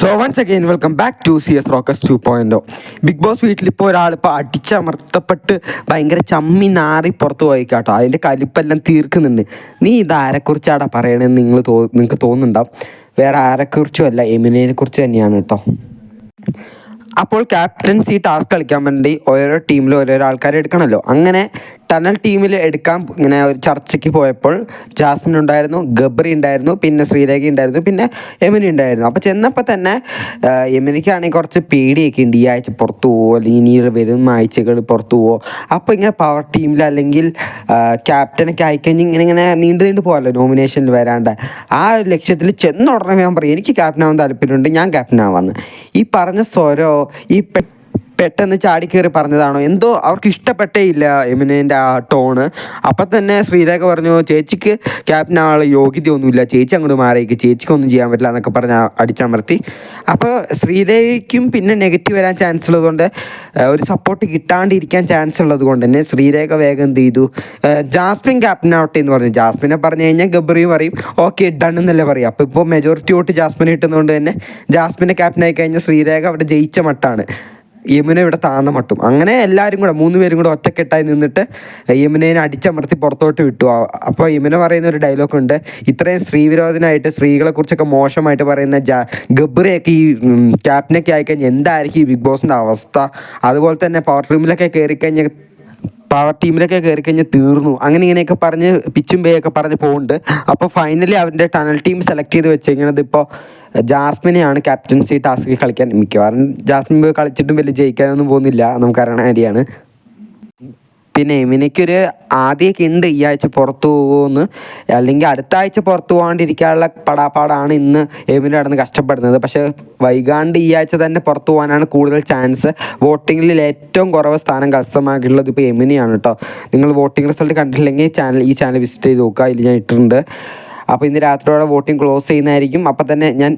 So once again welcome back to CS rocks 2.0. Bigg Boss വീട്ടിലിപ്പോൾ ഒരാളിപ്പോൾ അടിച്ചമർത്തപ്പെട്ട് ഭയങ്കര ചമ്മി നാറി പുറത്ത് പോയി കേട്ടോ. അതിൻ്റെ കലിപ്പെല്ലാം തീർക്കുന്നുണ്ട്. നീ ഇതാരെക്കുറിച്ചാടാ പറയണമെന്ന് നിങ്ങൾക്ക് തോന്നുന്നുണ്ടാവും. വേറെ ആരെക്കുറിച്ചും അല്ല, എമിനെ കുറിച്ച് തന്നെയാണ് കേട്ടോ. അപ്പോൾ ക്യാപ്റ്റൻസി ടാസ്ക് കളിക്കാൻ വേണ്ടി ഓരോ ടീമിൽ ഓരോരോ ആൾക്കാരെ എടുക്കണമല്ലോ. അങ്ങനെ ടണൽ ടീമിൽ എടുക്കാൻ ഇങ്ങനെ ഒരു ചർച്ചയ്ക്ക് പോയപ്പോൾ ജാസ്മിൻ ഉണ്ടായിരുന്നു, ഗബ്രി ഉണ്ടായിരുന്നു, പിന്നെ ശ്രീരേഖ ഉണ്ടായിരുന്നു, പിന്നെ യമിനി ഉണ്ടായിരുന്നു. അപ്പോൾ ചെന്നപ്പോൾ തന്നെ യമിനിക്കാണെങ്കിൽ കുറച്ച് പേടിയൊക്കെ ഉണ്ട്, ഈ ആഴ്ച പുറത്തു പോവോ അല്ലെങ്കിൽ ഇനി വരും ആഴ്ചകൾ പുറത്തു പോവോ. അപ്പോൾ ഇങ്ങനെ പവർ ടീമിൽ അല്ലെങ്കിൽ ക്യാപ്റ്റനൊക്കെ ആയിക്കഴിഞ്ഞ് ഇങ്ങനെ നീണ്ടു പോകാമല്ലോ നോമിനേഷനിൽ വരാണ്ട്. ആ ഒരു ലക്ഷ്യത്തിൽ ചെന്ന ഉടനെ ഞാൻ പറയും എനിക്ക് ക്യാപ്റ്റനാവാൻ താല്പര്യമുണ്ട്, ഞാൻ ക്യാപ്റ്റനാവാന്ന്. ഈ പറഞ്ഞ സ്വരോ ഈ പെട്ടെന്ന് ചാടിക്കേറി പറഞ്ഞതാണോ എന്തോ അവർക്ക് ഇഷ്ടപ്പെട്ടേ ഇല്ല എമിനേൻ്റെ ആ ടോണ്. അപ്പം തന്നെ ശ്രീരേഖ പറഞ്ഞു ചേച്ചിക്ക് ക്യാപ്റ്റൻ ആവാനുള്ള യോഗ്യതയൊന്നുമില്ല, ചേച്ചി അങ്ങോട്ട് മാറിയേക്ക്, ചേച്ചിക്കൊന്നും ചെയ്യാൻ പറ്റില്ല എന്നൊക്കെ പറഞ്ഞ് അടിച്ചമർത്തി. അപ്പോൾ ശ്രീരേഖയ്ക്കും പിന്നെ നെഗറ്റീവ് വരാൻ ചാൻസ് ഉള്ളതുകൊണ്ട്, ഒരു സപ്പോർട്ട് കിട്ടാണ്ടിരിക്കാൻ ചാൻസ് ഉള്ളത് കൊണ്ട് തന്നെ ശ്രീരേഖ വേഗം എന്ത് ചെയ്തു, ജാസ്മിൻ ക്യാപ്റ്റൻ ആവട്ടെ എന്ന് പറഞ്ഞു. ജാസ്മിനെ പറഞ്ഞു കഴിഞ്ഞാൽ ഗബ്രി പറയും ഓക്കെ ഡൺ എന്നല്ലേ പറയും. അപ്പോൾ ഇപ്പോൾ മെജോറിറ്റി വോട്ട് ജാസ്മിനെ കിട്ടുന്നതുകൊണ്ട് തന്നെ ജാസ്മിനെ ക്യാപ്റ്റൻ ആയി കഴിഞ്ഞാൽ ശ്രീരേഖ അവിടെ ജയിച്ച മട്ടാണ്, യമുന ഇവിടെ താന്ന മട്ടും. അങ്ങനെ എല്ലാവരും കൂടെ 3 പേരും കൂടെ ഒറ്റക്കെട്ടായി നിന്നിട്ട് യമുനേനെ അടിച്ചമർത്തി പുറത്തോട്ട് വിട്ടു. അപ്പോൾ യമുന പറയുന്ന ഒരു ഡയലോഗ് ഉണ്ട്, ഇത്രയും സ്ത്രീവിരോധനായിട്ട് സ്ത്രീകളെക്കുറിച്ചൊക്കെ മോശമായിട്ട് പറയുന്ന ഗബ്രിയൊക്കെ ഈ ക്യാപ്റ്റനൊക്കെ ആയിക്കഴിഞ്ഞാൽ എന്തായിരിക്കും ഈ ബിഗ് ബോസിൻ്റെ അവസ്ഥ, അതുപോലെ തന്നെ പവർ ടീമിലൊക്കെ കയറിക്കഴിഞ്ഞാൽ തീർന്നു, അങ്ങനെ ഇങ്ങനെയൊക്കെ പറഞ്ഞ് പിച്ചും പേയൊക്കെ പറഞ്ഞ് പോകുന്നുണ്ട്. അപ്പോൾ ഫൈനലി അവരുടെ ടണൽ ടീം സെലക്ട് ചെയ്ത് വെച്ചിരിക്കുന്നത് ഇപ്പോൾ ജാസ്മിനെയാണ് ക്യാപ്റ്റൻസി ടാസ്ക് കളിക്കാൻ. മിക്കവാറും ജാസ്മിൻ പോയി കളിച്ചിട്ടും വലിയ ജയിക്കാനൊന്നും പോകുന്നില്ല, നമുക്കറിയണ കാര്യമാണ്. പിന്നെ എമിനയ്ക്കൊരു ആദ്യമൊക്കെ ഉണ്ട് ഈ ആഴ്ച പുറത്തു പോകുമെന്ന്, അല്ലെങ്കിൽ അടുത്ത ആഴ്ച പുറത്തു പോകാണ്ടിരിക്കാനുള്ള പടാപ്പാടാണ് ഇന്ന് എമിന നടന്ന് കഷ്ടപ്പെടുന്നത്. പക്ഷേ വൈകാണ്ട് ഈ ആഴ്ച തന്നെ പുറത്തു പോകാനാണ് കൂടുതൽ ചാൻസ്. വോട്ടിങ്ങിൽ ഏറ്റവും കുറവ് സ്ഥാനം കരസ്ഥമാക്കിയിട്ടുള്ളത് ഇപ്പോൾ എമിനെയാണ് കേട്ടോ. നിങ്ങൾ വോട്ടിംഗ് റിസൾട്ട് കണ്ടിട്ടില്ലെങ്കിൽ ഈ ചാനൽ വിസിറ്റ് ചെയ്ത് നോക്കുക, ഇതിൽ ഞാൻ ഇട്ടിട്ടുണ്ട്. അപ്പോൾ ഇന്ന് രാത്രിയോടെ വോട്ടിംഗ് ക്ലോസ് ചെയ്യുന്നതായിരിക്കും. അപ്പം തന്നെ ഞാൻ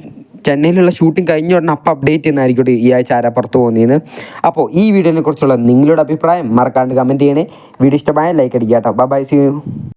ചെന്നൈയിലുള്ള ഷൂട്ടിംഗ് കഴിഞ്ഞ ഉടനെ അപ്പം അപ്ഡേറ്റ് ചെയ്യുന്നതായിരിക്കും ഈ ആഴ്ച ആരാ പുറത്ത് പോകുന്നതെന്ന്. അപ്പോൾ ഈ വീഡിയോനെ കുറിച്ചുള്ള നിങ്ങളുടെ അഭിപ്രായം മറക്കാണ്ട് കമൻറ്റ് ചെയ്യണേ. വീഡിയോ ഇഷ്ടമായ ലൈക്ക് അടിക്കുക കേട്ടോ. Bye, see U.